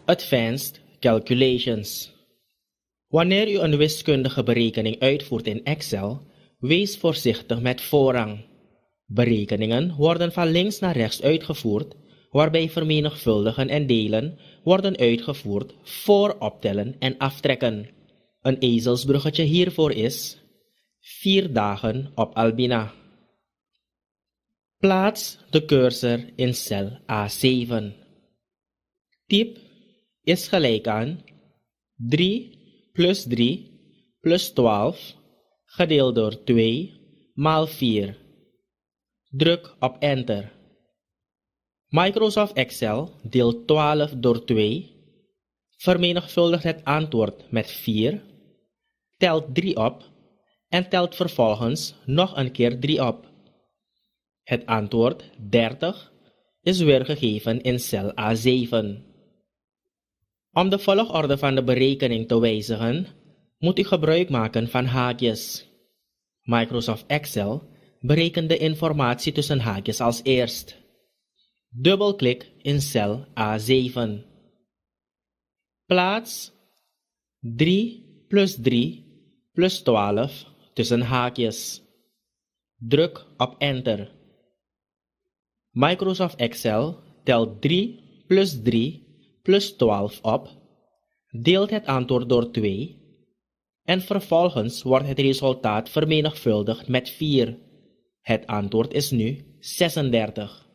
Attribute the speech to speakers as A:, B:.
A: Advanced Calculations. Wanneer u een wiskundige berekening uitvoert in Excel, wees voorzichtig met voorrang. Berekeningen worden van links naar rechts uitgevoerd, waarbij vermenigvuldigen en delen worden uitgevoerd voor optellen en aftrekken. Een ezelsbruggetje hiervoor is 4 dagen op Albina. Plaats de cursor in cel A7. Typ is gelijk aan 3 plus 3 plus 12 gedeeld door 2 maal 4. Druk op Enter. Microsoft Excel deelt 12 door 2, vermenigvuldigt het antwoord met 4, telt 3 op en telt vervolgens nog een keer 3 op. Het antwoord 30 is weergegeven in cel A7. Om de volgorde van de berekening te wijzigen, moet u gebruik maken van haakjes. Microsoft Excel berekent de informatie tussen haakjes als eerst. Dubbelklik in cel A7. Plaats 3 plus 3 plus 12 tussen haakjes. Druk op Enter. Microsoft Excel telt 3 plus 3 plus 12 op, deelt het antwoord door 2 en vervolgens wordt het resultaat vermenigvuldigd met 4. Het antwoord is nu 36.